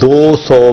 $200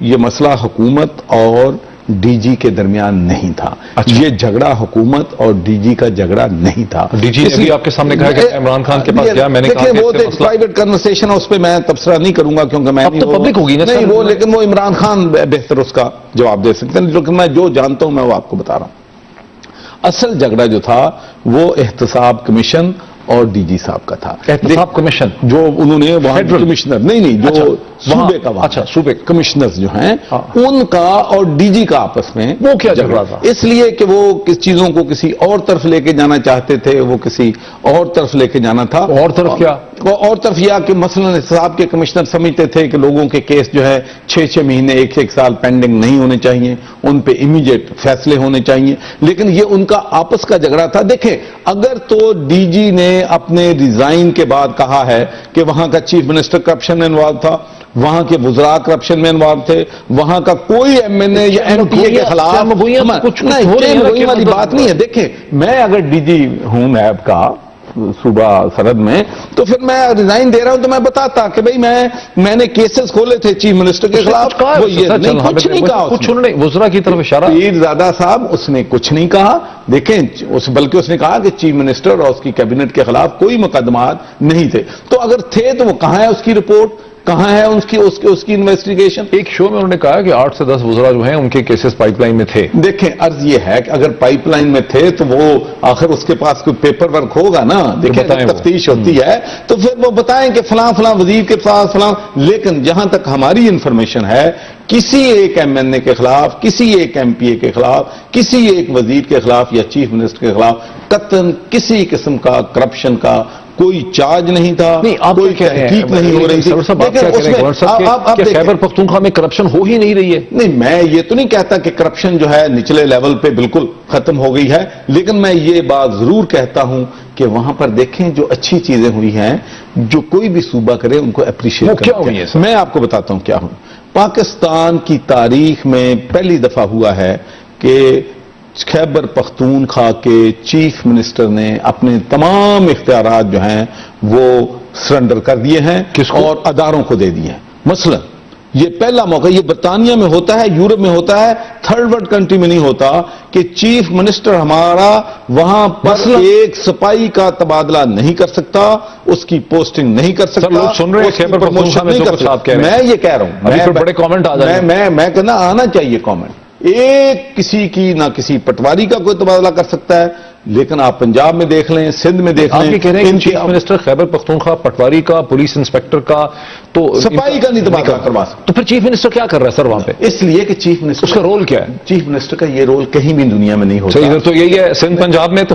یہ مسئلہ حکومت اور ڈی جی کے درمیان نہیں تھا. یہ جھگڑا حکومت اور ڈی جی کا جھگڑا نہیں تھا. ڈی جی نے بھی آپ کے سامنے کہا کہ عمران خان کے پاس گیا, میں نے کہا کہ وہ پرائیویٹ کنورسیشن ہے, اس پہ میں تبصرہ نہیں کروں گا کیونکہ میں اب تو پبلک ہوگی نا نہیں وہ, لیکن وہ عمران خان بہتر اس کا جواب دے سکتے ہیں, لیکن میں جو جانتا ہوں میں وہ آپ کو بتا رہا ہوں. اصل جھگڑا جو تھا وہ احتساب کمیشن اور ڈی جی صاحب کا تھا. احتساب کمیشن جو انہوں نے وہاں کمشنر نہیں جو صوبے کا اچھا صوبے کمشنرز جو ہیں ان کا اور ڈی جی کا آپس میں وہ کیا جھگڑا تھا؟ اس لیے کہ وہ کس چیزوں کو کسی اور طرف لے کے جانا چاہتے تھے, وہ کسی اور طرف لے کے جانا تھا. اور طرف کیا؟ اور طرف یہ کہ مثلا احتساب کے کمشنر سمجھتے تھے کہ لوگوں کے کیس جو ہے 6 مہینے 1 سال پینڈنگ نہیں ہونے چاہیے, ان پہ امیڈیٹ فیصلے ہونے چاہیے. لیکن یہ ان کا آپس کا جھگڑا تھا. دیکھیں اگر تو ڈی جی نے اپنے ریزائن کے بعد کہا ہے کہ وہاں کا چیف منسٹر کرپشن میں انوالو تھا, وہاں کے وزراء کرپشن میں انوالو تھے, وہاں کا کوئی ایم این اے یا ایم پی اے کے خلاف کچھ والی بات نہیں ہے. دیکھیں میں اگر ڈی جی ہوں نیب کا صوبہ سرحد میں تو پھر میں ریزائن دے رہا ہوں تو میں بتاتا کہ بھئی میں نے کیسز کھولے تھے چیف منسٹر کے خلاف. وہ یہ کچھ نہیں کہا, وزراء کی طرف اشارہ. پیرزادہ صاحب اس نے کچھ نہیں کہا. دیکھیں بلکہ اس نے کہا کہ چیف منسٹر اور اس کی کیبنٹ کے خلاف کوئی مقدمات نہیں تھے. تو اگر تھے تو وہ کہاں ہے اس کی رپورٹ, کہاں ہے اس کی انویسٹیگیشن؟ ایک شو میں انہوں نے کہا کہ 8 سے 10 وزراء جو ہیں ان کے کیسز پائپ لائن میں تھے. دیکھیں عرض یہ ہے کہ اگر پائپ لائن میں تھے تو وہ آخر اس کے پاس کوئی پیپر ورک ہوگا نا. دیکھیں تفتیش ہوتی ہے تو پھر وہ بتائیں کہ فلاں وزیر کے پاس فلاں. لیکن جہاں تک ہماری انفارمیشن ہے کسی ایک ایم این اے کے خلاف, کسی ایک ایم پی اے کے خلاف, کسی ایک وزیر کے خلاف یا چیف منسٹر کے خلاف قطعاً کسی قسم کا کرپشن کا کوئی چارج نہیں تھا, کوئی تحقیق نہیں ہو رہی تھی. خیبر پختونخوا میں کرپشن ہو ہی نہیں رہی ہے. نہیں میں یہ تو نہیں کہتا کہ کرپشن جو ہے نچلے لیول پہ بالکل ختم ہو گئی ہے, لیکن میں یہ بات ضرور کہتا ہوں کہ وہاں پر دیکھیں جو اچھی چیزیں ہوئی ہیں, جو کوئی بھی صوبہ کرے ان کو اپریشیٹ کریں. میں آپ کو بتاتا ہوں کیا ہوں. پاکستان کی تاریخ میں پہلی دفعہ ہوا ہے کہ خیبر پختونخوا کے چیف منسٹر نے اپنے تمام اختیارات جو ہیں وہ سرنڈر کر دیے ہیں اور اداروں کو دے دیے ہیں. مثلا یہ پہلا موقع, یہ برطانیہ میں ہوتا ہے, یورپ میں ہوتا ہے, تھرڈ ورلڈ کنٹری میں نہیں ہوتا کہ چیف منسٹر ہمارا وہاں پر ایک سپاہی کا تبادلہ نہیں کر سکتا, اس کی پوسٹنگ نہیں کر سکتا. لوگ سن رہے ہیں خیبر پختونخوا میں جو کچھ آپ کہہ رہے ہیں, میں یہ کہہ رہا ہوں, بڑے کامنٹ آ جائیں. میں کہنا آنا چاہیے کامنٹ. ایک کسی کی نہ کسی پٹواری کا کوئی تبادلہ کر سکتا ہے, لیکن آپ پنجاب میں دیکھ لیں, سندھ میں دیکھ لیں. آپ یہ کہہ رہے ہیں چیف منسٹر خیبر پختونخوا پٹواری کا, پولیس انسپیکٹر کا, تو سپاہی کا نہیں تبادلہ کروا سکتا. تو پھر چیف منسٹر کیا کر رہا ہے سر وہاں پہ؟ اس لیے کہ چیف منسٹر اس کا رول کیا ہے؟ چیف منسٹر کا یہ رول کہیں بھی دنیا میں نہیں ہوتا. ادھر تو یہی ہے سندھ پنجاب میں. تو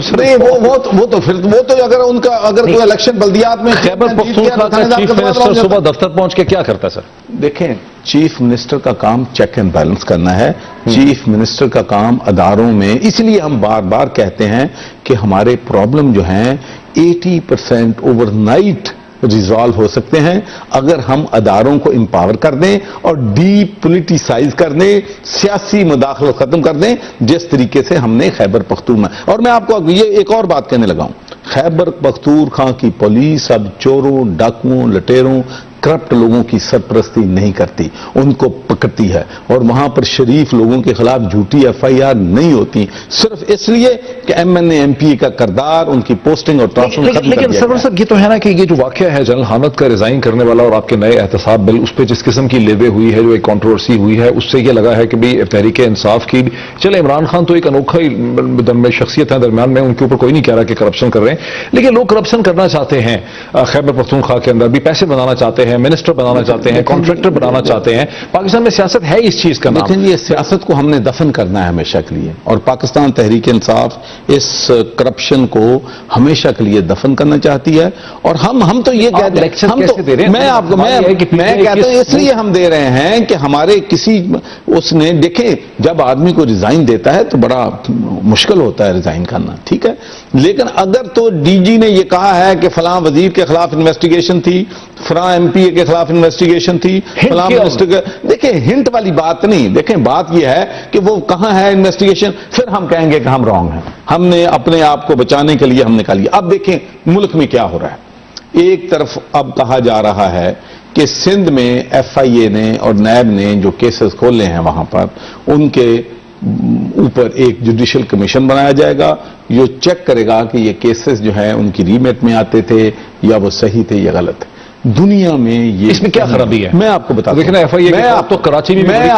اگر ان کا کوئی الیکشن بلدیات میں خیبر پختونخوا کا چیف منسٹر صبح دفتر پہنچ کے کیا کرتا ہے سر؟ دیکھیں چیف منسٹر کا کام چیک اینڈ بیلنس کرنا ہے. چیف منسٹر کا کام اداروں میں, اس لیے ہم بار بار کہتے ہیں کہ ہمارے پرابلم جو ہیں 80% اوور نائٹ ریزالو ہو سکتے ہیں اگر ہم اداروں کو امپاور کر دیں اور ڈی پولیٹیسائز کر دیں, سیاسی مداخلت ختم کر دیں, جس طریقے سے ہم نے خیبر پختونخوا. اور میں آپ کو یہ ایک اور بات کہنے لگا ہوں, خیبر پختونخوا کی پولیس اب چوروں, ڈاکوؤں, لٹیروں, کرپٹ لوگوں کی سرپرستی نہیں کرتی, ان کو پکڑتی ہے. اور وہاں پر شریف لوگوں کے خلاف جھوٹی ایف آئی آر نہیں ہوتی, صرف اس لیے کہ M N A M P A کا کردار, ان کی پوسٹنگ اور ٹرانسفر ختم کر دیا. لیکن سرور صاحب یہ تو ہے نا کہ یہ جو واقعہ ہے جنرل حامد کا ریزائن کرنے والا اور آپ کے نئے احتساب بل, اس پہ جس قسم کی لیوے ہوئی ہے, جو ایک کنٹروورسی ہوئی ہے, اس سے یہ لگا ہے کہ بھی تحریک انصاف کی, چلے عمران خان تو ایک انوکھا ہی شخصیت ہے درمیان میں, ان کے اوپر کوئی نہیں کہہ رہا کہ کرپشن کر رہے ہیں, لیکن لوگ کرپشن کرنا چاہتے ہیں. خیبر پختونخوا کے اندر بھی پیسے بنانا چاہتے ہیں, منسٹر بنانا چاہتے ہیں, کانٹریکٹر بنانا چاہتے ہیں. پاکستان میں سیاست ہے اس چیز کا نام. لیکن یہ سیاست کو ہم نے دفن کرنا ہے ہمیشہ کے لیے, اور پاکستان تحریک انصاف اس کرپشن کو ہمیشہ کے لیے دفن کرنا چاہتی ہے. اور ہم تو یہ کہتے ہیں, میں کہتا ہوں اس لیے ہم دے رہے ہیں کہ ہمارے کسی اس نے, دیکھیں جب آدمی کو ریزائن دیتا ہے تو بڑا مشکل ہوتا ہے ریزائن کرنا, ٹھیک ہے, لیکن اگر تو ڈی جی نے یہ کہا ہے کہ فلاں وزیر کے خلاف انویسٹیگیشن تھی, فلاں ایم پی اے کے خلاف انویسٹیگیشن تھی, فلاں منسٹر, دیکھیں ہنٹ والی بات نہیں. دیکھیں بات یہ ہے کہ وہ کہاں ہے انویسٹیگیشن, پھر ہم کہیں گے کہ ہم رانگ ہیں, ہم نے اپنے آپ کو بچانے کے لیے ہم نے کہا لیا. اب دیکھیں ملک میں کیا ہو رہا ہے. ایک طرف اب کہا جا رہا ہے کہ سندھ میں FIA نے اور نیب نے جو کیسز کھولے ہیں وہاں پر ان کے اوپر ایک جوڈیشل کمیشن بنایا جائے گا جو چیک کرے گا کہ یہ کیسز جو ہیں ان کی ریمیٹ میں آتے تھے یا وہ صحیح تھے یا غلط. دنیا میں یہ اس میں کیا خرابی ہے؟ میں آپ کو بتاتا ہوں. FIA میں آپ تو کراچی میں میں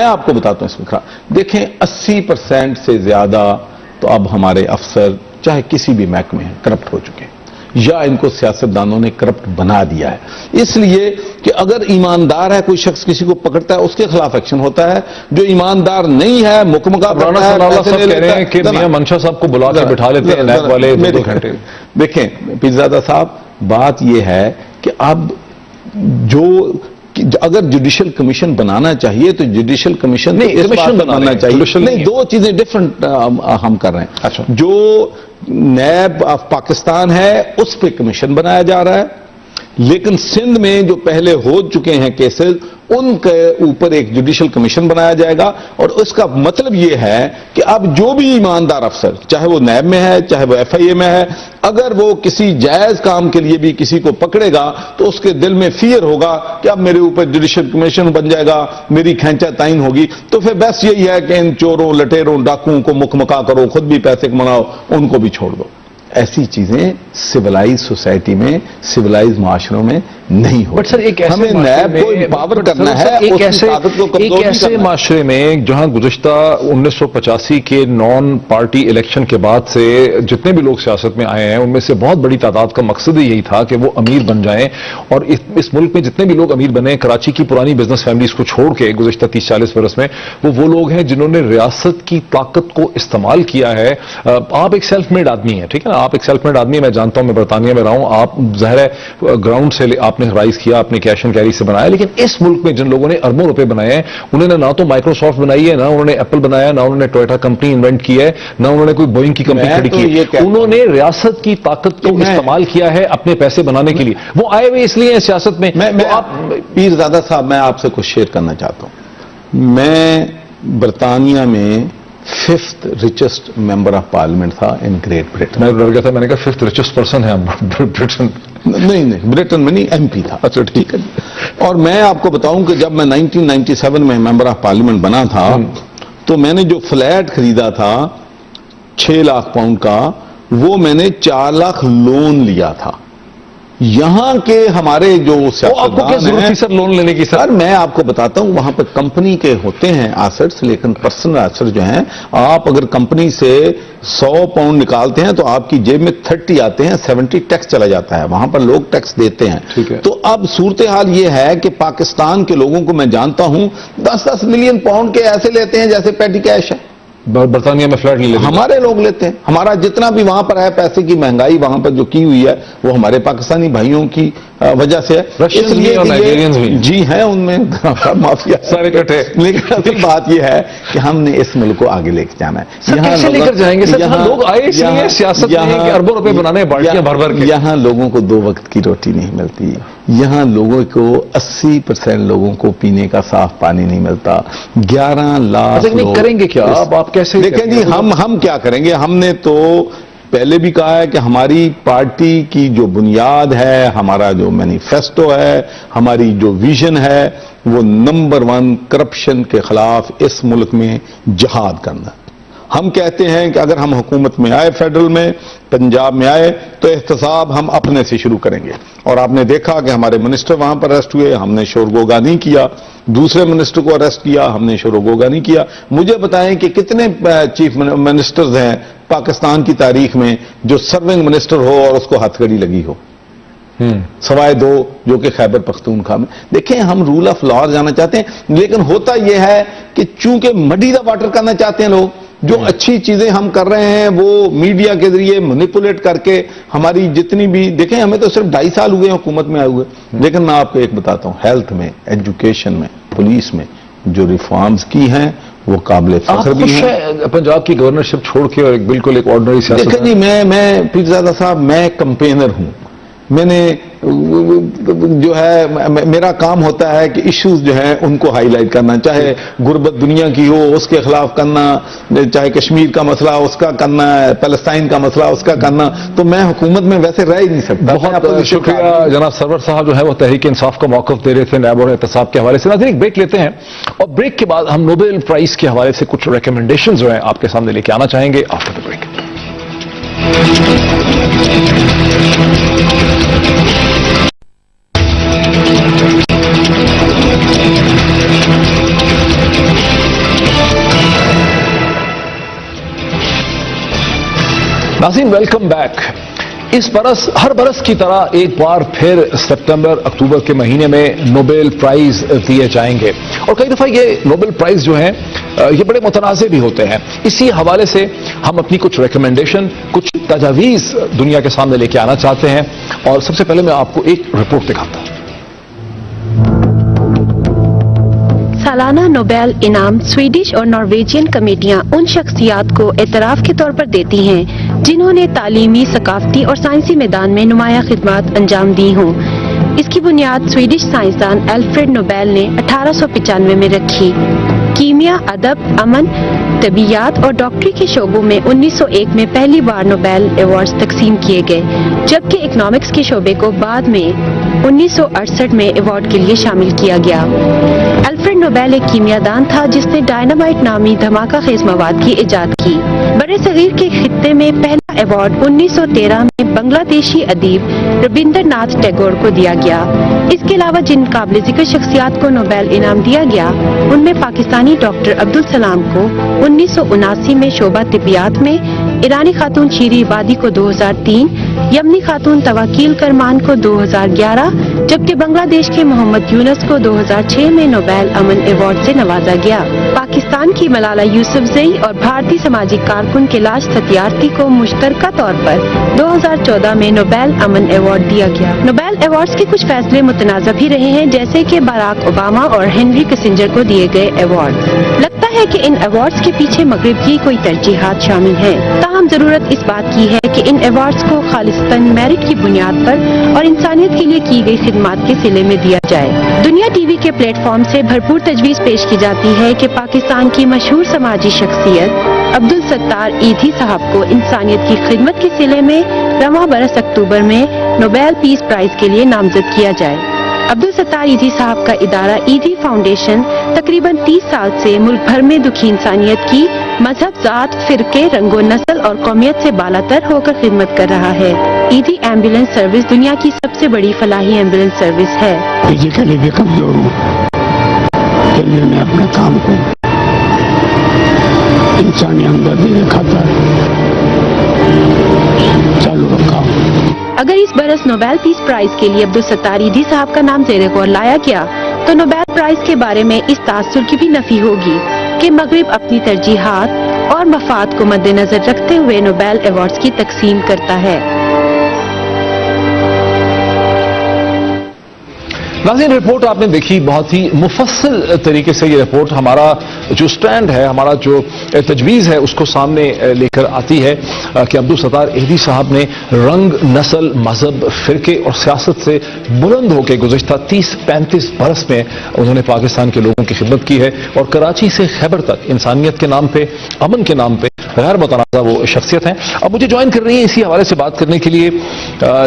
آپ کو بتاتا ہوں اس میں دیکھیں 80% سے زیادہ تو اب ہمارے افسر چاہے کسی بھی محکمے ہیں کرپٹ ہو چکے ہیں یا ان کو سیاستدانوں نے کرپٹ بنا دیا ہے. اس لیے کہ اگر ایماندار ہے کوئی شخص کسی کو پکڑتا ہے اس کے خلاف ایکشن ہوتا ہے, جو ایماندار نہیں ہے مکمکا رانا صلی اللہ صاحب کہہ رہے ہیں کہ میاں منشا صاحب کو بلا کر بٹھا لیتے ہیں نیب والے 2 گھنٹے. دیکھیں پیرزادہ صاحب بات یہ ہے کہ اب اگر جوڈیشل کمیشن بنانا چاہیے تو جوڈیشل کمیشن بنانا چاہیے. نہیں, 2 چیزیں ڈفرنٹ ہم کر رہے ہیں. اچھا, جو نیب آف پاکستان ہے اس پہ کمیشن بنایا جا رہا ہے, لیکن سندھ میں جو پہلے ہو چکے ہیں کیسز ان کے اوپر ایک جوڈیشل کمیشن بنایا جائے گا. اور اس کا مطلب یہ ہے کہ اب جو بھی ایماندار افسر چاہے وہ نیب میں ہے چاہے وہ FIA میں ہے, اگر وہ کسی جائز کام کے لیے بھی کسی کو پکڑے گا تو اس کے دل میں فیئر ہوگا کہ اب میرے اوپر جوڈیشل کمیشن بن جائے گا, میری کھینچا تعین ہوگی, تو پھر بس یہی ہے کہ ان چوروں لٹیروں ڈاکوؤں کو مکمکا کرو, خود بھی پیسے کماؤ, ان کو بھی چھوڑ دو. ایسی چیزیں سویلائز سوسائٹی میں سویلائز معاشروں میں نہیں ہو. بٹ سر ایک ایسے نیب کو امپاور کرنا ہے, ایک ایسے معاشرے میں جہاں گزشتہ 1985 کے نان پارٹی الیکشن کے بعد سے جتنے بھی لوگ سیاست میں آئے ہیں ان میں سے بہت بڑی تعداد کا مقصد یہی تھا کہ وہ امیر بن جائیں, اور اس ملک میں جتنے بھی لوگ امیر بنے کراچی کی پرانی بزنس فیملیز کو چھوڑ کے گزشتہ 30-40 برس میں وہ لوگ ہیں جنہوں نے ریاست کی طاقت کو استعمال کیا ہے. آپ ایک سیلف میڈ آدمی ہیں, ٹھیک ہے نا, آپ ایک سیلف میڈ آدمی, میں جانتا ہوں, میں برطانیہ میں رہا ہوں, آپ ظاہر ہے گراؤنڈ سے آپ نے رائز کیا, آپ نے کیش اینڈ کیری سے بنایا, لیکن اس ملک میں جن لوگوں نے اربوں روپے بنائے ہیں انہوں نے نہ تو مائکروسافٹ بنائی ہے, نہ انہوں نے ایپل بنایا, نہ انہوں نے ٹویوٹا کمپنی انوینٹ کی ہے, نہ انہوں نے کوئی بوئنگ کی کمپنی کھڑی کی ہے. انہوں نے ریاست کی طاقت کو استعمال کیا ہے اپنے پیسے بنانے کے لیے. وہ آئے ہوئے اس لیے ہیں سیاست میں. پیرزادہ صاحب میں آپ سے کچھ شیئر کرنا چاہتا ہوں. میں برطانیہ میں 5th richest member of parliament تھا in Great Britain. میں ڈر گیا تھا, میں نے کہا 5th richest person ہے برٹن. نہیں برٹن میں نہیں, MP تھا. اچھا ٹھیک ہے. اور میں آپ کو بتاؤں کہ جب میں 1997 میں ممبر آف پارلیمنٹ بنا تھا تو میں نے جو فلیٹ خریدا تھا 6 لاکھ پاؤنڈ کا, وہ میں نے 4 لاکھ لون لیا تھا. یہاں کے ہمارے جو سیاستدان ہیں سر لون لینے کی, سر میں آپ کو بتاتا ہوں, وہاں پہ کمپنی کے ہوتے ہیں ایسٹس, لیکن پرسنل ایسٹس جو ہیں, آپ اگر کمپنی سے 100 پاؤنڈ نکالتے ہیں تو آپ کی جیب میں 30 آتے ہیں, 70 ٹیکس چلا جاتا ہے. وہاں پر لوگ ٹیکس دیتے ہیں. تو اب صورتحال یہ ہے کہ پاکستان کے لوگوں کو میں جانتا ہوں 10-10 ملین پاؤنڈ کے ایسے لیتے ہیں جیسے پیٹی کیش ہے. برطانیہ میں فلیٹ نہیں لیتے, ہمارے لوگ لیتے ہیں. ہمارا جتنا بھی وہاں پر ہے پیسے کی مہنگائی وہاں پر جو کی ہوئی ہے وہ ہمارے پاکستانی بھائیوں کی وجہ سے ہے. اس لیے جی ہیں ان میں مافیا سارے کٹھے. لیکن اصل بات یہ ہے کہ ہم نے اس ملک کو آگے لے کے جانا ہے. کیسے لے کر جائیں گے سر؟ لوگ آئے اس لیے سیاست میں کہ اربوں روپے بنانے باڑیاں بھر بھر کے. یہاں لوگوں کو 2 وقت کی روٹی نہیں ملتی. یہاں لوگوں کو 80% لوگوں کو پینے کا صاف پانی نہیں ملتا. 11 لاکھ کریں گے کیا آپ کیسے؟ دیکھیں جی ہم کیا کریں گے. ہم نے تو پہلے بھی کہا ہے کہ ہماری پارٹی کی جو بنیاد ہے, ہمارا جو مینیفیسٹو ہے, ہماری جو ویژن ہے, وہ نمبر 1 کرپشن کے خلاف اس ملک میں جہاد کرنا. ہم کہتے ہیں کہ اگر ہم حکومت میں آئے, فیڈرل میں, پنجاب میں آئے, تو احتساب ہم اپنے سے شروع کریں گے. اور آپ نے دیکھا کہ ہمارے منسٹر وہاں پر اریسٹ ہوئے, ہم نے شور غوغا نہیں کیا. دوسرے منسٹر کو اریسٹ کیا, ہم نے شور غوغا نہیں کیا. مجھے بتائیں کہ کتنے چیف منسٹرز ہیں پاکستان کی تاریخ میں جو سرونگ منسٹر ہو اور اس کو ہتھ کڑی لگی ہو, سوائے 2 جو کہ خیبر پختونخوا میں. دیکھیں ہم رول آف لا جانا چاہتے ہیں, لیکن ہوتا یہ ہے کہ چونکہ مڈی دا واٹر کرنا چاہتے ہیں لوگ, جو اچھی چیزیں ہم کر رہے ہیں وہ میڈیا کے ذریعے مینیپولیٹ کر کے ہماری جتنی بھی, دیکھیں ہمیں تو صرف 2.5 سال ہوئے ہیں حکومت میں آئے ہوئے, لیکن میں آپ کو ایک بتاتا ہوں, ہیلتھ میں, ایجوکیشن میں, پولیس میں جو ریفارمز کی ہیں وہ قابل فخر بھی ہیں. پنجاب کی گورنرشپ چھوڑ کے اور بالکل ایک آرڈنری سیاست. دیکھیں جی میں پیرزادہ صاحب میں کمپینر ہوں. میں نے جو ہے میرا کام ہوتا ہے کہ ایشوز جو ہیں ان کو ہائی لائٹ کرنا، چاہے غربت دنیا کی ہو اس کے خلاف کرنا، چاہے کشمیر کا مسئلہ اس کا کرنا ہے، فلسطین کا مسئلہ اس کا کرنا، تو میں حکومت میں ویسے رہ ہی نہیں سکتا۔ بہت شکریہ جناب سرور صاحب جو ہے وہ تحریک انصاف کا موقف دے رہے تھے نیب اور احتساب کے حوالے سے۔ ناظرین ایک بریک لیتے ہیں اور بریک کے بعد ہم نوبل پرائز کے حوالے سے کچھ ریکمنڈیشنز جو ہیں آپ کے سامنے لے کے آنا چاہیں گے آفٹر دی بریک۔ ناظرین ویلکم بیک۔ اس برس ہر برس کی طرح ایک بار پھر ستمبر اکتوبر کے مہینے میں نوبل پرائز دیے جائیں گے، اور کئی دفعہ یہ نوبل پرائز جو ہیں یہ بڑے متنازع بھی ہوتے ہیں۔ اسی حوالے سے ہم اپنی کچھ ریکمنڈیشن، کچھ تجاویز دنیا کے سامنے لے کے آنا چاہتے ہیں، اور سب سے پہلے میں آپ کو ایک رپورٹ دکھاتا ہوں۔ سالانہ نوبیل انعام سویڈش اور نارویجین کمیٹیاں ان شخصیات کو اعتراف کے طور پر دیتی ہیں جنہوں نے تعلیمی، ثقافتی اور سائنسی میدان میں نمایاں خدمات انجام دی ہوں۔ اس کی بنیاد سویڈش سائنسدان ایلفریڈ نوبیل نے 1895 میں رکھی۔ کیمیا، ادب، امن، طبیعیات اور ڈاکٹری کے شعبوں میں 1901 میں پہلی بار نوبیل ایوارڈز تقسیم کیے گئے، جبکہ اکنامکس کے شعبے کو بعد میں 1968 میں ایوارڈ کے لیے شامل کیا گیا۔ ایلفریڈ نوبیل ایک کیمیا دان تھا جس نے ڈائنامائٹ نامی دھماکہ خیز مواد کی ایجاد کی۔ برے صغیر کے خطے میں پہلا ایوارڈ 1913 میں بنگلہ دیشی ادیب ربندر ناتھ ٹیگور کو دیا گیا۔ اس کے علاوہ جن قابل ذکر شخصیات کو نوبیل انعام دیا گیا ان میں پاکستانی ڈاکٹر عبدالسلام کو 1979 میں شعبہ طبیعیات میں، ایرانی خاتون شیری عبادی کو 2003، یمنی خاتون توکیل کرمان کو 2011، جبکہ بنگلہ دیش کے محمد یونس کو 2006 میں نوبیل امن ایوارڈ سے نوازا گیا۔ پاکستان کی ملالہ یوسفزئی اور بھارتی سماجی کارکن کیلاش ستیارتھی کو مشترکہ طور پر 2014 میں نوبیل امن ایوارڈ دیا گیا۔ نوبیل ایوارڈز کے کچھ فیصلے متنازع بھی رہے ہیں، جیسے کہ باراک اوباما اور ہنری کسنجر کو دیے گئے ایوارڈ۔ لگتا ہے کہ ان ایوارڈز کے پیچھے مغرب کی کوئی ترجیحات شامل ہیں، تاہم ضرورت اس بات کی ہے کہ ان ایوارڈز کو خالصتاً میرٹ کی بنیاد پر اور انسانیت کے لیے کی گئی خدمات کے صلے میں دیا جائے۔ دنیا ٹی وی کے پلیٹ فارم سے بھرپور تجویز پیش کی جاتی ہے کہ پاکستان کی مشہور سماجی شخصیت عبدالستار ایدھی صاحب کو انسانیت کی خدمت کے صلے میں رواں برس اکتوبر میں نوبیل پیس پرائز کے لیے نامزد کیا جائے۔ عبدالستار ایدھی صاحب کا ادارہ ایدھی فاؤنڈیشن تقریباً 30 سال سے ملک بھر میں دکھی انسانیت کی مذہب، ذات، فرقے، رنگ و نسل اور قومیت سے بالا تر ہو کر خدمت کر رہا ہے۔ ایدھی ایمبولینس سروس دنیا کی سب سے بڑی فلاحی ایمبولینس سروس ہے۔ فزیکلی بھی کمزور ہوں، پھر بھی میں اپنے کام کو انسانی ہمدردی کے خاطر چالو رکھا ہوں۔ اگر اس برس نوبیل پیس پرائز کے لیے عبدالستار ایدھی صاحب کا نام زیر غور لایا گیا تو نوبیل پرائز کے بارے میں اس تاثر کی بھی نفی ہوگی کہ مغرب اپنی ترجیحات اور مفاد کو مد نظر رکھتے ہوئے نوبیل ایوارڈز کی تقسیم کرتا ہے۔ ناظرین رپورٹ آپ نے دیکھی، بہت ہی مفصل طریقے سے یہ رپورٹ ہمارا جو سٹینڈ ہے، ہمارا جو تجویز ہے اس کو سامنے لے کر آتی ہے کہ عبدالستار ایدھی صاحب نے رنگ، نسل، مذہب، فرقے اور سیاست سے بلند ہو کے گزشتہ 30-35 برس میں انہوں نے پاکستان کے لوگوں کی خدمت کی ہے، اور کراچی سے خیبر تک انسانیت کے نام پہ، امن کے نام پہ غیر متنازع وہ شخصیت ہیں۔ اب مجھے جوائن کر رہی ہیں اسی حوالے سے بات کرنے کے لیے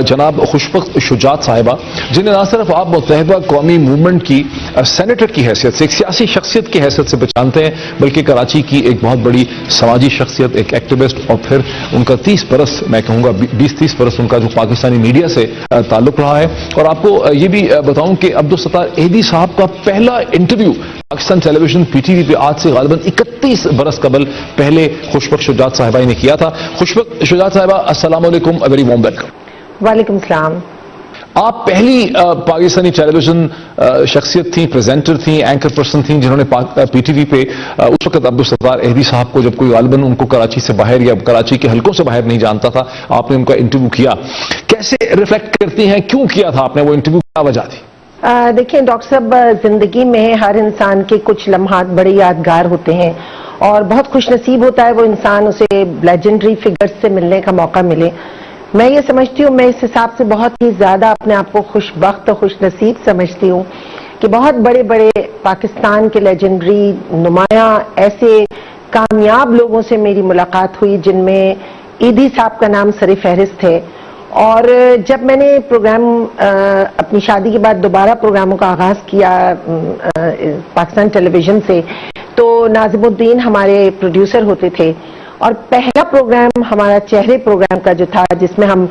جناب خوشبخت شجاعت صاحبہ، جنہیں نہ صرف آپ متحدہ قومی موومنٹ کی سینیٹر کی حیثیت سے، ایک سیاسی شخصیت کی حیثیت سے پہچانتے ہیں، بلکہ کراچی کی ایک بہت بڑی سماجی شخصیت، ایک ایکٹیوسٹ، اور پھر ان کا 30 برس، میں کہوں گا 20-30 برس ان کا جو پاکستانی میڈیا سے تعلق رہا ہے۔ اور آپ کو یہ بھی بتاؤں کہ عبدالستار ایدھی صاحب کا پہلا انٹرویو پاکستان ٹیلی ویژن PTV پہ آج سے غالباً 31 برس قبل پہلے خوشبخت شجاعت صاحبہ نے کیا تھا۔ خوشبخت شجاعت صاحبہ السلام علیکم، ویری وارم ویلکم۔ وعلیکم السلام۔ آپ پہلی پاکستانی ٹیلی ویژن شخصیت تھیں، پریزنٹر تھیں، اینکر پرسن تھیں جنہوں نے PTV پہ اس وقت عبدالستار ایدھی صاحب کو، جب کوئی غالباً ان کو کراچی سے باہر یا کراچی کے حلقوں سے باہر نہیں جانتا تھا، آپ نے ان کا انٹرویو کیا۔ کیسے ریفلیکٹ کرتی ہیں، کیوں کیا تھا آپ نے وہ انٹرویو، کیا وجہ تھی؟ دیکھیں ڈاکٹر صاحب، زندگی میں ہر انسان کے کچھ لمحات بڑے یادگار ہوتے ہیں، اور بہت خوش نصیب ہوتا ہے وہ انسان، اسے لیجنڈری فگرز سے ملنے کا موقع ملے۔ میں یہ سمجھتی ہوں، میں اس حساب سے بہت ہی زیادہ اپنے آپ کو خوش بخت اور خوش نصیب سمجھتی ہوں کہ بہت بڑے بڑے پاکستان کے لیجنڈری نمایاں ایسے کامیاب لوگوں سے میری ملاقات ہوئی جن میں ایدھی صاحب کا نام سر فہرست ہے. اور جب میں نے پروگرام اپنی شادی کے بعد دوبارہ پروگراموں کا آغاز کیا پاکستان ٹیلی ویژن سے، تو ناظم الدین ہمارے پروڈیوسر ہوتے تھے، اور پہلا پروگرام ہمارا چہرے پروگرام کا جو تھا، جس میں ہم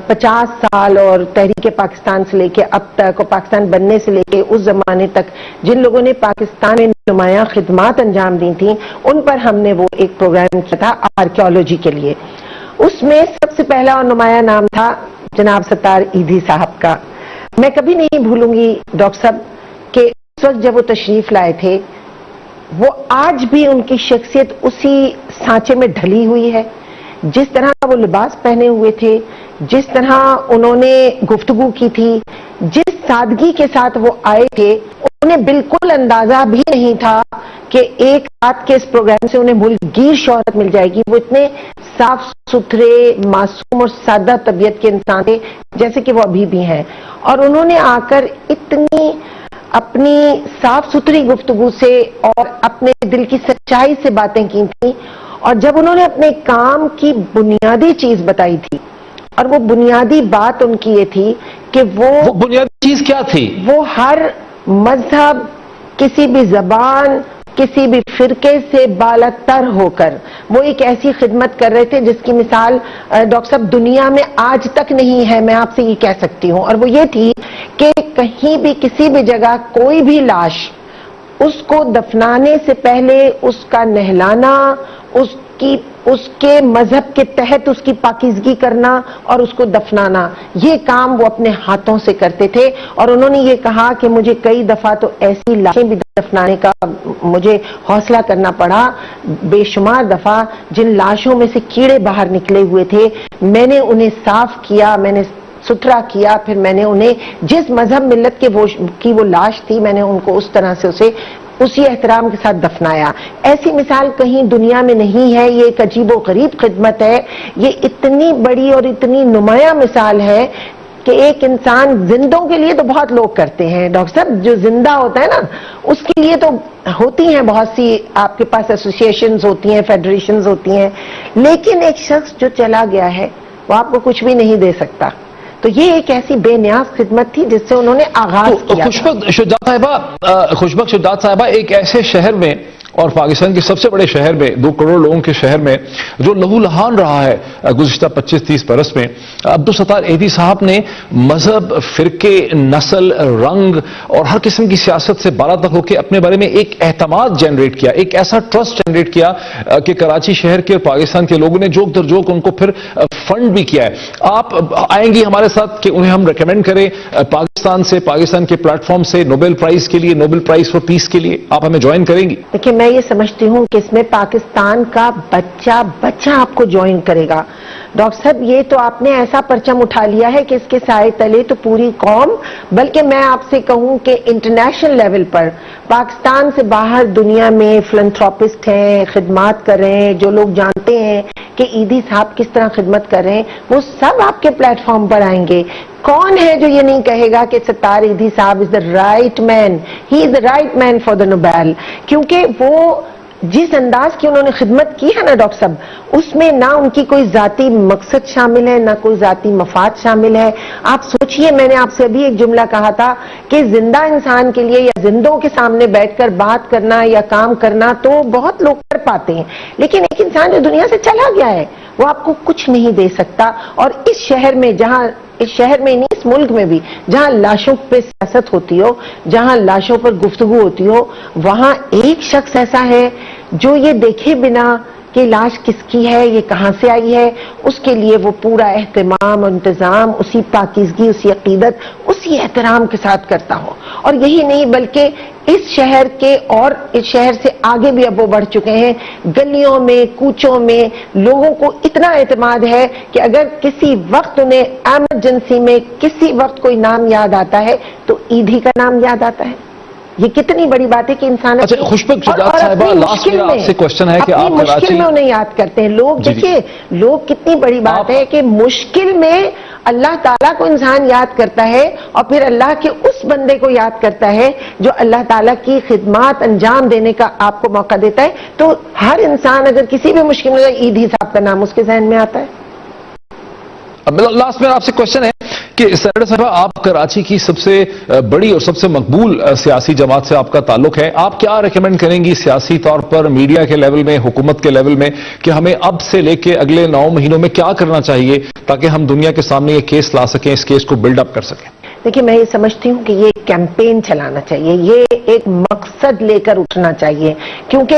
50 سال اور تحریک پاکستان سے لے کے اب تک اور پاکستان بننے سے لے کے اس زمانے تک جن لوگوں نے پاکستان میں نمایاں خدمات انجام دی تھیں، ان پر ہم نے وہ ایک پروگرام کیا تھا آرکیالوجی کے لیے. اس میں سب سے پہلا اور نمایاں نام تھا جناب ستار ایدھی صاحب کا. میں کبھی نہیں بھولوں گی ڈاکٹر صاحب کہ اس وقت جب وہ تشریف لائے تھے، وہ آج بھی ان کی شخصیت اسی سانچے میں ڈھلی ہوئی ہے. جس طرح وہ لباس پہنے ہوئے تھے، جس طرح انہوں نے گفتگو کی تھی، جس سادگی کے ساتھ وہ آئے تھے، انہیں بالکل اندازہ بھی نہیں تھا کہ ایک رات کے اس پروگرام سے انہیں ملک گیر شہرت مل جائے گی. وہ اتنے صاف ستھرے، معصوم اور سادہ طبیعت کے انسان تھے جیسے کہ وہ ابھی بھی ہیں، اور انہوں نے آ کر اتنی اپنی صاف ستھری گفتگو سے اور اپنے دل کی سچائی سے باتیں کی تھیں. اور جب انہوں نے اپنے کام کی بنیادی چیز بتائی تھی، اور وہ بنیادی بات ان کی یہ تھی کہ وہ بنیادی چیز کیا تھی؟ وہ ہر مذہب، کسی بھی زبان، کسی بھی فرقے سے بالاتر ہو کر وہ ایک ایسی خدمت کر رہے تھے جس کی مثال ڈاکٹر صاحب دنیا میں آج تک نہیں ہے، میں آپ سے یہ کہہ سکتی ہوں. اور وہ یہ تھی کہ کہیں بھی کسی بھی جگہ کوئی بھی لاش، اس کو دفنانے سے پہلے اس کا نہلانا، اس کے مذہب کے تحت اس کی پاکیزگی کرنا اور اس کو دفنانا، یہ کام وہ اپنے ہاتھوں سے کرتے تھے. اور انہوں نے یہ کہا کہ مجھے کئی دفعہ تو ایسی لاشیں بھی دفنانے کا مجھے حوصلہ کرنا پڑا، بے شمار دفعہ جن لاشوں میں سے کیڑے باہر نکلے ہوئے تھے، میں نے انہیں صاف کیا، میں نے ستھرا کیا، پھر میں نے انہیں جس مذہب ملت کی وہ لاش تھی، میں نے ان کو اس طرح سے اسے اسی احترام کے ساتھ دفنایا. ایسی مثال کہیں دنیا میں نہیں ہے. یہ ایک عجیب و غریب خدمت ہے. یہ اتنی بڑی اور اتنی نمایاں مثال ہے کہ ایک انسان، زندوں کے لیے تو بہت لوگ کرتے ہیں ڈاکٹر صاحب، جو زندہ ہوتا ہے نا اس کے لیے تو ہوتی ہیں بہت سی، آپ کے پاس ایسوسیشنز ہوتی ہیں، فیڈریشنز ہوتی ہیں، لیکن ایک شخص جو چلا گیا ہے وہ آپ کو کچھ بھی نہیں دے سکتا. تو یہ ایک ایسی بے نیاز خدمت تھی جس سے انہوں نے آغاز کیا. خوشبخت شجاعت صاحبہ ایک ایسے شہر میں، اور پاکستان کے سب سے بڑے شہر میں، 2 کروڑ لوگوں کے شہر میں جو لہو لہان رہا ہے گزشتہ 25-30 برس میں، عبدالستار ایدھی صاحب نے مذہب، فرقے، نسل، رنگ اور ہر قسم کی سیاست سے بالاتر ہو کے اپنے بارے میں ایک اعتماد جنریٹ کیا، ایک ایسا ٹرسٹ جنریٹ کیا کہ کراچی شہر کے اور پاکستان کے لوگوں نے جوک در جوک ان کو پھر فنڈ بھی کیا ہے. آپ آئیں گی ہمارے ساتھ کہ انہیں ہم ریکمینڈ کریں پاکستان سے، پاکستان کے پلیٹ فارم سے نوبل پرائز کے لیے، نوبل پرائز فار پیس کے لیے آپ ہمیں جوائن کریں گی؟ دیکھیں، میں یہ سمجھتی ہوں کہ اس میں پاکستان کا بچہ آپ کو جوائن کرے گا. ڈاکٹر صاحب یہ تو آپ نے ایسا پرچم اٹھا لیا ہے کہ اس کے سائے تلے تو پوری قوم، بلکہ میں آپ سے کہوں کہ انٹرنیشنل لیول پر پاکستان سے باہر دنیا میں فلنتھراپسٹ ہیں، خدمات کر رہے ہیں، جو لوگ جانتے ہیں کہ ایدھی صاحب کس طرح خدمت کر رہے ہیں، وہ سب آپ کے پلیٹ فارم پر آئیں گے. کون ہے جو یہ نہیں کہے گا کہ ستار ایدھی صاحب is the right man, he is the right man for the Nobel? کیونکہ وہ جس انداز کی انہوں نے خدمت کی ہے نا ڈاکٹر صاحب، اس میں نہ ان کی کوئی ذاتی مقصد شامل ہے، نہ کوئی ذاتی مفاد شامل ہے. آپ سوچئے، میں نے آپ سے ابھی ایک جملہ کہا تھا کہ زندہ انسان کے لیے یا زندوں کے سامنے بیٹھ کر بات کرنا یا کام کرنا تو بہت لوگ کر پاتے ہیں، لیکن ایک انسان جو دنیا سے چلا گیا ہے وہ آپ کو کچھ نہیں دے سکتا. اور اس شہر میں، جہاں اس شہر میں نہیں، اس ملک میں بھی جہاں لاشوں پہ سیاست ہوتی ہو، جہاں لاشوں پر گفتگو ہوتی ہو، وہاں ایک شخص ایسا ہے جو یہ دیکھے بنا کہ لاش کس کی ہے، یہ کہاں سے آئی ہے، اس کے لیے وہ پورا اہتمام اور انتظام، اسی پاکیزگی، اسی عقیدت، اسی احترام کے ساتھ کرتا ہو. اور یہی نہیں بلکہ اس شہر کے اور اس شہر سے آگے بھی اب وہ بڑھ چکے ہیں. گلیوں میں، کوچوں میں لوگوں کو اتنا اعتماد ہے کہ اگر کسی وقت انہیں ایمرجنسی میں کسی وقت کوئی نام یاد آتا ہے تو ایدھی کا نام یاد آتا ہے. یہ کتنی بڑی بات ہے کہ انسان اچھا خوشبخت شجاعت صاحبہ لاسٹ میرا آپ سے کوشچن ہے کہ آپ مشکل میں انہیں یاد کرتے ہیں لوگ. دیکھیے لوگ کتنی بڑی بات ہے کہ مشکل میں اللہ تعالیٰ کو انسان یاد کرتا ہے اور پھر اللہ کے اس بندے کو یاد کرتا ہے جو اللہ تعالیٰ کی خدمات انجام دینے کا آپ کو موقع دیتا ہے. تو ہر انسان اگر کسی بھی مشکل میں عیدی صاحب کا نام اس کے ذہن میں آتا ہے. لاسٹ میں آپ سے کوشچن ہے کہ سینیٹر صاحبہ آپ کراچی کی سب سے بڑی اور سب سے مقبول سیاسی جماعت سے آپ کا تعلق ہے. آپ کیا ریکمینڈ کریں گی سیاسی طور پر میڈیا کے لیول میں حکومت کے لیول میں کہ ہمیں اب سے لے کے اگلے 9 مہینوں میں کیا کرنا چاہیے تاکہ ہم دنیا کے سامنے یہ کیس لا سکیں اس کیس کو بلڈ اپ کر سکیں؟ دیکھیے میں یہ سمجھتی ہوں کہ یہ کیمپین چلانا چاہیے یہ ایک مقصد لے کر اٹھنا چاہیے کیونکہ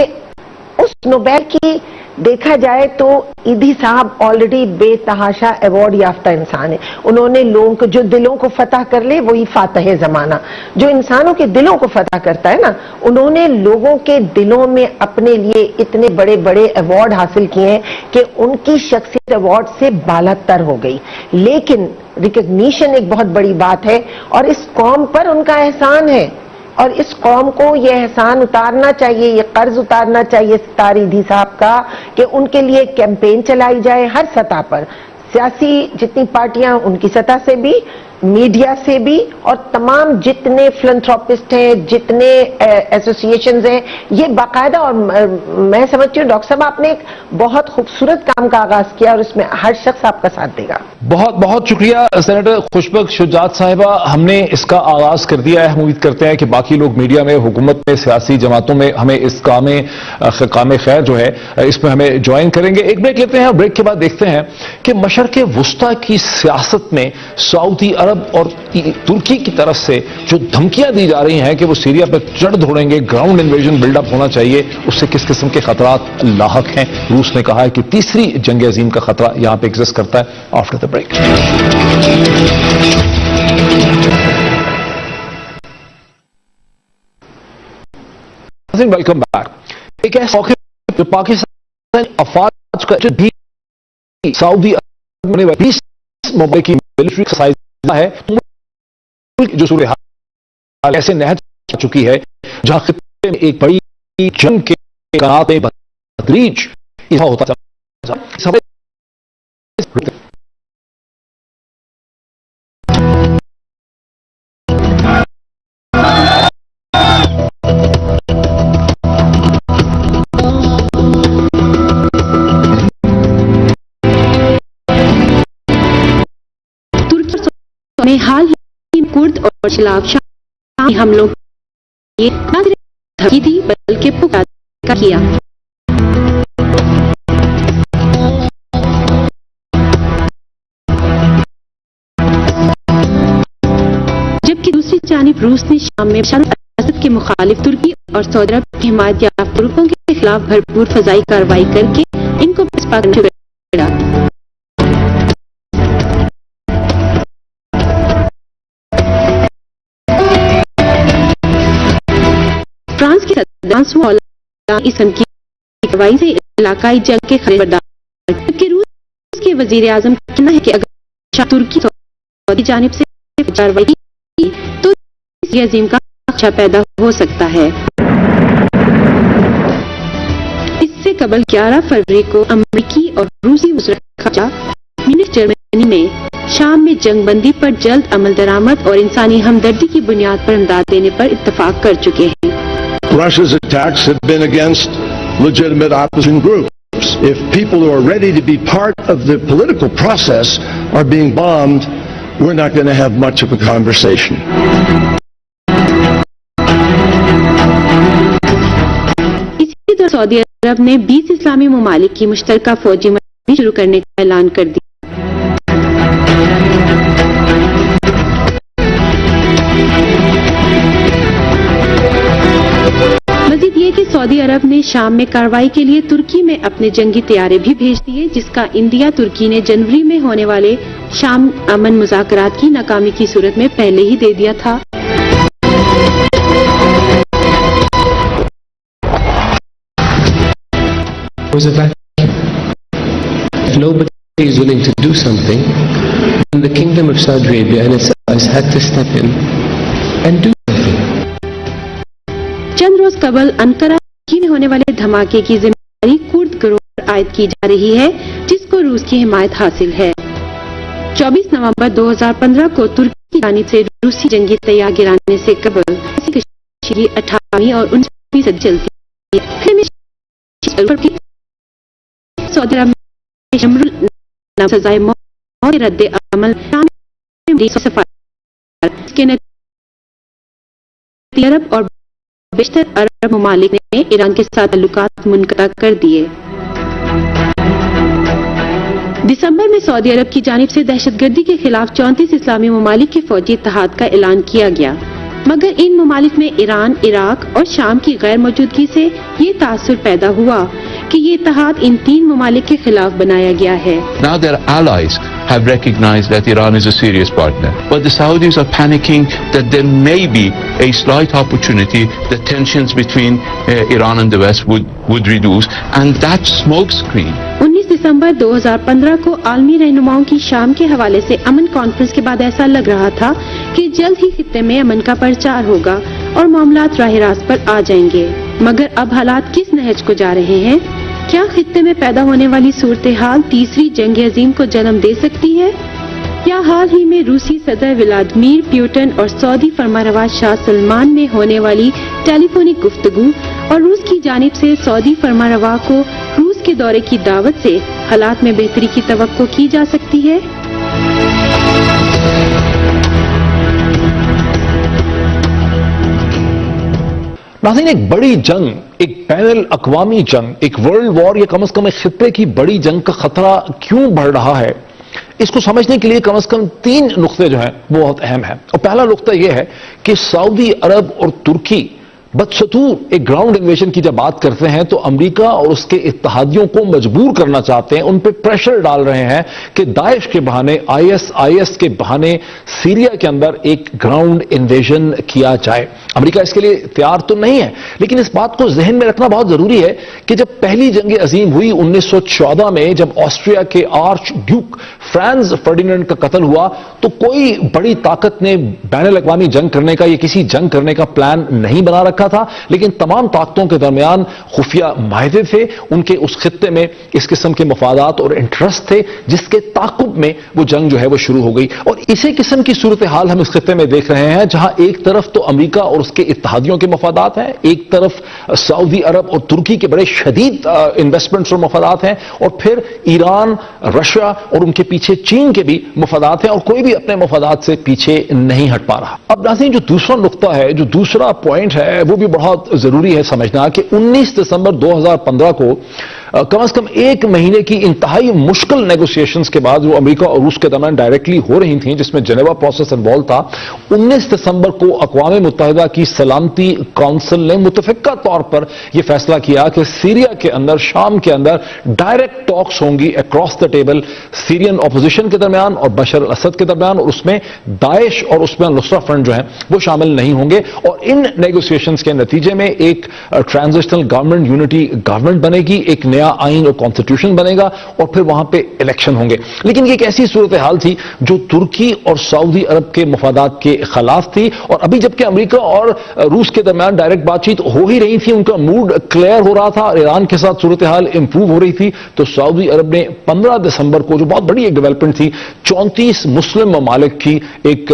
اس نوبیل کی دیکھا جائے تو ایدھی صاحب آلریڈی بے تحاشا ایوارڈ یافتہ انسان ہے. انہوں نے لوگوں کو جو دلوں کو فتح کر لے وہی فاتح زمانہ. جو انسانوں کے دلوں کو فتح کرتا ہے نا انہوں نے لوگوں کے دلوں میں اپنے لیے اتنے بڑے بڑے ایوارڈ حاصل کیے ہیں کہ ان کی شخصیت ایوارڈ سے بالا تر ہو گئی. لیکن ریکگنیشن ایک بہت بڑی بات ہے اور اس قوم پر ان کا احسان ہے اور اس قوم کو یہ احسان اتارنا چاہیے یہ قرض اتارنا چاہیے ستار ایدھی صاحب کا کہ ان کے لیے کیمپین چلائی جائے ہر سطح پر. سیاسی جتنی پارٹیاں ان کی سطح سے بھی میڈیا سے بھی اور تمام جتنے فلنتھراپسٹ ہیں جتنے ایسوسیشنز ہیں یہ باقاعدہ. اور میں سمجھتی ہوں ڈاکٹر صاحب آپ نے ایک بہت خوبصورت کام کا آغاز کیا اور اس میں ہر شخص آپ کا ساتھ دے گا. بہت بہت شکریہ سینیٹر خوشبخت شجاعت صاحبہ. ہم نے اس کا آغاز کر دیا ہے. ہم امید کرتے ہیں کہ باقی لوگ میڈیا میں حکومت میں سیاسی جماعتوں میں ہمیں اس کام خیر جو ہے اس میں ہمیں جوائن کریں گے. ایک بریک لیتے ہیں اور بریک کے بعد دیکھتے ہیں کہ مشرق وسطی کی سیاست میں سعودی عرب اور ترکی کی طرف سے جو دھمکیاں دی جا رہی ہیں کہ وہ سیریا پہ چڑھ دھوڑیں گے گراؤنڈ انویژن بلڈ اپ ہونا چاہیے اس سے کس قسم کے خطرات لاحق ہیں. روس نے کہا ہے کہ تیسری جنگ عظیم کا خطرہ یہاں پہ ایگزسٹ کرتا ہے. After the break welcome back. ایک ایسا موقع پاکستان افواج کا بھی سعودی عرب نے 20 موبائل کی ملٹری ایکسرسائز ہے جو صورتحال ایسے نہج چکی ہے جہاں خطے میں ایک بڑی جنگ کے کنات میں بتدریج اضافہ ہوتا چلا. حال ہی کرد اور شلاب شامی حملوں کی نہ صرف دھمکی دی بلکہ پکار کیا. جبکہ دوسری جانب روس نے شام میں بشار الاسد کے مخالف ترکی اور سعودی عرب کی حمایت یافتہ گروپوں کے خلاف بھرپور فضائی کارروائی کر کے ان کو پسپا کرنے شروع کیا. فرانس کے صدر فرانسوا ہولانڈ اس دھمکی کی کارروائی سے علاقائی جنگ کے خطرے برداشت کر جبکہ روس کے وزیر اعظم کا کہنا ہے کہ اگر ترکی سعودی جانب سے کارروائی کی تو اس عظیم کا خدشہ پیدا ہو سکتا ہے. اس سے قبل 11 فروری کو امریکی اور روسی وزراء خارجہ میونخ جرمنی میں شام میں جنگ بندی پر جلد عمل درآمد اور انسانی ہمدردی کی بنیاد پر امداد دینے پر اتفاق کر چکے ہیں. Russia's attacks have been against legitimate opposition groups. If people who are ready to be part of the political process are being bombed, we're not going to have much of a conversation. اسی طرح سعودی عرب نے 20 اسلامی ممالک کی مشترکہ فوجی mission شروع کرنے کا اعلان کر دیا. مزید یہ کہ سعودی عرب نے شام میں کارروائی کے لیے ترکی میں اپنے جنگی طیارے بھی بھیج دیے جس کا اندیا ترکی نے جنوری میں ہونے والے شام امن مذاکرات کی ناکامی کی صورت میں پہلے ہی دے دیا تھا. Nobody is willing to do something, and the Kingdom of Saudi Arabia and its allies had to step in and do something. قبل انقرہ میں ہونے والے دھماکے کی ذمہ داری کرد گروہ پر عائد کی جا رہی ہے جس کو روس کی حمایت حاصل ہے۔ 24 نومبر 2015 کو ترکی کی جانب سے روسی جنگی طیارہ گرانے سے قبل کشیدگی 18ویں اور 19ویں صدی چلتی ہے۔ پھر میں سعودی عرب میں شمر سزائے موت کے رد عمل کے نتیجے عرب اور بیشتر عرب ممالک نے ایران کے ساتھ تعلقات منقطع کر دیے۔ دسمبر میں سعودی عرب کی جانب سے دہشت گردی کے خلاف 34 اسلامی ممالک کے فوجی اتحاد کا اعلان کیا گیا، مگر ان ممالک میں ایران، عراق اور شام کی غیر موجودگی سے یہ تاثر پیدا ہوا کہ یہ اتحاد ان 3 ممالک کے خلاف بنایا گیا ہے۔ Now their allies have recognized that Iran is a serious partner, but the Saudis are panicking that there may be a slight opportunity that tensions between Iran and the West would reduce, and that smokescreen 19 دسمبر 2015 کو عالمی رہنماؤں کی شام کے حوالے سے امن conference کے بعد ایسا لگ رہا تھا کہ جلد ہی خطے میں امن کا پرچار ہوگا اور معاملات راہ راست پر آ جائیں گے، مگر اب حالات کس نہج کو جا رہے ہیں؟ کیا خطے میں پیدا ہونے والی صورتحال تیسری جنگ عظیم کو جنم دے سکتی ہے؟ یا حال ہی میں روسی صدر ولادیمیر پوٹن اور سعودی فرمانروا شاہ سلمان میں ہونے والی ٹیلی فونک گفتگو اور روس کی جانب سے سعودی فرمانروا کو روس کے دورے کی دعوت سے حالات میں بہتری کی توقع کی جا سکتی ہے؟ ناظرین، ایک بڑی جنگ، ایک بین الاقوامی جنگ، ایک ورلڈ وار یا کم از کم ایک خطے کی بڑی جنگ کا خطرہ کیوں بڑھ رہا ہے، اس کو سمجھنے کے لیے کم از کم 3 نقطے جو ہیں وہ بہت اہم ہیں۔ اور پہلا نقطہ یہ ہے کہ سعودی عرب اور ترکی بدستور ایک گراؤنڈ انویژن کی جب بات کرتے ہیں تو امریکہ اور اس کے اتحادیوں کو مجبور کرنا چاہتے ہیں، ان پہ پریشر ڈال رہے ہیں کہ داعش کے بہانے، آئی ایس کے بہانے سیریا کے اندر ایک گراؤنڈ انویژن کیا جائے۔ امریکہ اس کے لیے تیار تو نہیں ہے، لیکن اس بات کو ذہن میں رکھنا بہت ضروری ہے کہ جب پہلی جنگ عظیم ہوئی 1914 میں، جب آسٹریا کے آرچ ڈیوک فرانز فرڈیننڈ کا قتل ہوا، تو کوئی بڑی طاقت نے بین الاقوامی جنگ کرنے کا یا کسی جنگ کرنے کا پلان نہیں بنا رکھا تھا، لیکن تمام طاقتوں کے درمیان خفیہ معاہدے تھے، ان کے اس خطے میں اس قسم کے مفادات اور انٹرسٹ تھے جس کے تعاقب میں وہ جنگ جو ہے وہ شروع ہو گئی۔ اور اسی قسم کی صورتحال ہم اس خطے میں دیکھ رہے ہیں، جہاں ایک طرف تو امریکہ اور اس کے اتحادیوں کے مفادات ہیں، ایک طرف سعودی عرب اور ترکی کے بڑے شدید انویسٹمنٹس اور مفادات ہیں، اور پھر ایران، رشیا اور ان کے پیچھے چین کے بھی مفادات ہیں، اور کوئی بھی اپنے مفادات سے پیچھے نہیں ہٹ پا رہا۔ اب ناظرین، جو دوسرا نقطہ ہے، جو دوسرا پوائنٹ ہے، وہ بھی بہت ضروری ہے سمجھنا کہ 19 دسمبر 2015 کو کم از کم 1 مہینے کی انتہائی مشکل نیگوسیشنز کے بعد جو امریکہ اور روس کے درمیان ڈائریکٹلی ہو رہی تھیں، جس میں جنیوا پروسیس انوالو تھا، 19 دسمبر کو اقوام متحدہ کی سلامتی کونسل نے متفقہ طور پر یہ فیصلہ کیا کہ سیریا کے اندر، شام کے اندر ڈائریکٹ ٹاکس ہوں گی across the table Syrian opposition کے درمیان اور بشار الاسد کے درمیان، اور اس میں داعش اور اس میں نصرہ فرنٹ جو ہیں وہ شامل نہیں ہوں گے، اور ان نیگوسیشنز کے نتیجے میں ایک ٹرانزیشنل گورنمنٹ، یونٹی گورنمنٹ بنے گی، ایک نیا آئین اور کانسٹیٹیوشن بنے گا، اور پھر وہاں پہ الیکشن ہوں گے۔ لیکن یہ ایک ایسی صورتحال تھی جو ترکی اور سعودی عرب کے مفادات کے خلاف تھی، اور ابھی جبکہ امریکہ اور روس کے درمیان ڈائریکٹ بات چیت ہو ہی رہی تھی، ان کا موڈ کلیئر ہو رہا تھا اور ایران کے ساتھ صورتحال امپروو ہو رہی تھی، تو سعودی عرب نے 15 دسمبر کو، جو بہت بڑی ایک ڈیولپمنٹ تھی، 34 مسلم ممالک کی ایک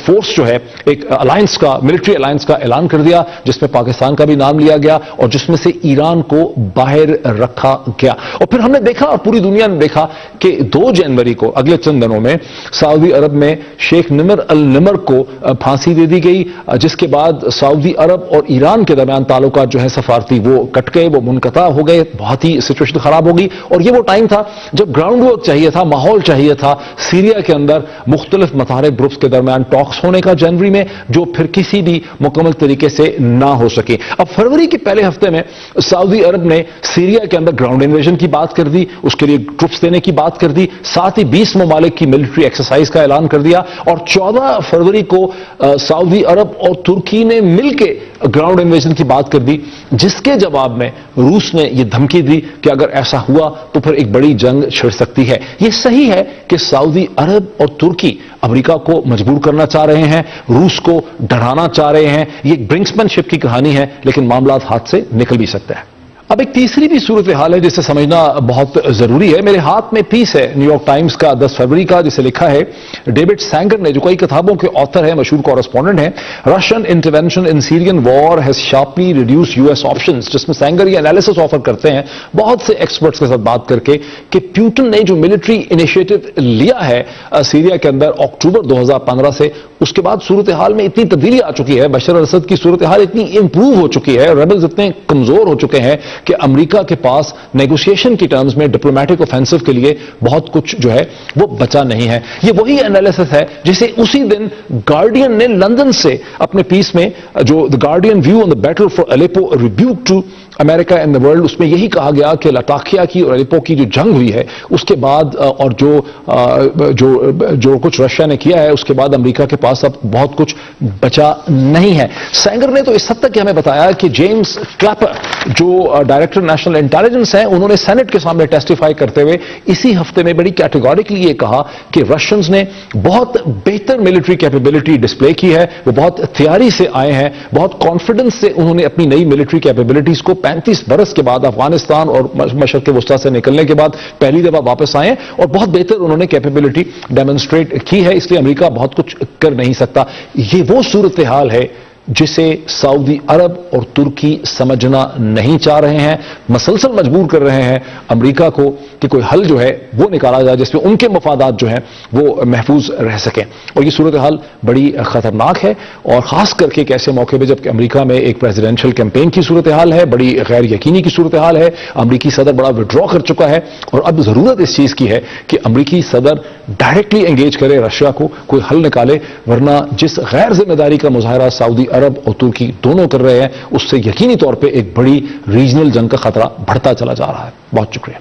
فورس جو ہے، ایک الائنس کا، ملٹری الائنس کا اعلان کر دیا، جس میں پاکستان کا بھی نام لیا گیا اور جس میں سے ایران کو باہر رکھا گیا۔ اور پھر ہم نے دیکھا، اور پوری دنیا نے دیکھا، کہ 2 جنوری کو، اگلے چند دنوں میں، سعودی عرب میں شیخ نمر النمر کو پھانسی دے دی گئی، جس کے بعد سعودی عرب اور ایران کے درمیان تعلقات جو ہے سفارتی وہ کٹ گئے، وہ منقطع ہو گئے، بہت ہی سچویشن خراب ہو گئی۔ اور یہ وہ ٹائم تھا جب گراؤنڈ ورک چاہیے تھا، ماحول چاہیے تھا سیریا کے اندر مختلف متحارب گروپس کے درمیان ٹاکس ہونے کا جنوری میں، جو پھر کسی بھی مکمل طریقے سے نہ ہو سکے۔ اب فروری کے پہلے ہفتے میں سعودی عرب نے سیریا کے اندر گراؤنڈ انویژن کی بات کر دی, اس کے لیے ٹروپس دینے کی بات کر دی, ساتھ ہی 20 ممالک کی ملٹری ایکسرسائز کا اعلان کر دیا, اور 14 فروری کو سعودی عرب اور ترکی نے مل کے گراؤنڈ انویژن کی بات کر دی, جس کے جواب میں روس نے یہ دھمکی دی کہ اگر ایسا ہوا تو پھر ایک بڑی جنگ چھڑ سکتی ہے. یہ صحیح ہے کہ سعودی عرب اور ترکی امریکہ کو مجبور کرنا چاہ رہے ہیں, روس کو ڈرانا چاہ رہے ہیں, یہ ایک برنکسمین شپ کی کہانی ہے, لیکن معاملات ہاتھ سے نکل بھی سکتے ہیں. اب ایک تیسری بھی صورتحال ہے جسے سمجھنا بہت ضروری ہے. میرے ہاتھ میں پیس ہے نیو یارک ٹائمز کا 10 فروری کا, جسے لکھا ہے ڈیوڈ سینگر نے, جو کئی کتابوں کے آتھر ہیں, مشہور کورسپونڈنٹ ہیں. Russian intervention in Syrian war has sharply reduce U S options, جس میں سینگر یہ انالیسس آفر کرتے ہیں بہت سے ایکسپرٹس کے ساتھ بات کر کے کہ پیوٹن نے جو ملٹری انیشیٹو لیا ہے سیریا کے اندر اکتوبر 2015 سے, اس کے بعد صورتحال میں اتنی تبدیلی آ چکی ہے, بشار الاسد کی صورتحال اتنی امپروو ہو چکی ہے, ریبلز اتنے کمزور ہو چکے ہیں کہ امریکہ کے پاس نیگوشیشن کی ٹرمز میں ڈپلومیٹک آفینسو کے لیے بہت کچھ جو ہے وہ بچا نہیں ہے. یہ وہی انالیسس ہے جسے اسی دن گارڈین نے لندن سے اپنے پیس میں, جو the Guardian view on the battle for Aleppo rebuke to America and the world, اس میں یہی کہا گیا کہ لٹاکیا کی اور الیپو کی جو جنگ ہوئی ہے اس کے بعد اور جو کچھ رشیا نے کیا ہے اس کے بعد امریکہ کے پاس اب بہت کچھ بچا نہیں ہے. سینگر نے تو اس حد تک ہمیں بتایا کہ جیمز کلیپر جو ڈائریکٹر نیشنل انٹیلیجنس ہیں, انہوں نے سینٹ کے سامنے ٹیسٹیفائی کرتے ہوئے اسی ہفتے میں بڑی کیٹیگوریکلی یہ کہا کہ رشینز نے بہت بہتر ملٹری کیپیبلٹی ڈسپلے کی ہے, وہ بہت تیاری سے آئے ہیں, بہت کانفیڈنس سے انہوں نے اپنی نئی ملٹری کیپیبلٹیز کو 35 برس کے بعد افغانستان اور مشرق وسطیٰ سے نکلنے کے بعد پہلی دفعہ واپس آئے ہیں, اور بہت بہتر انہوں نے کیپیبلٹی ڈیمونسٹریٹ کی ہے, اس لیے امریکہ بہت کچھ کر نہیں سکتا. یہ وہ صورتحال ہے جسے سعودی عرب اور ترکی سمجھنا نہیں چاہ رہے ہیں, مسلسل مجبور کر رہے ہیں امریکہ کو کہ کوئی حل جو ہے وہ نکالا جائے جس میں ان کے مفادات جو ہیں وہ محفوظ رہ سکیں. اور یہ صورتحال بڑی خطرناک ہے, اور خاص کر کے ایک ایسے موقع پہ جب کہ امریکہ میں ایک پریزیڈینشل کیمپین کی صورتحال ہے, بڑی غیر یقینی کی صورتحال ہے, امریکی صدر بڑا وڈرا کر چکا ہے, اور اب ضرورت اس چیز کی ہے کہ امریکی صدر ڈائریکٹلی انگیج کرے رشیا کو, کوئی حل نکالے, ورنہ جس غیر ذمہ داری کا مظاہرہ سعودی عرب اور ترکی دونوں کر رہے ہیں اس سے یقینی طور پہ ایک بڑی ریجنل جنگ کا خطرہ بڑھتا چلا جا رہا ہے. بہت شکریہ.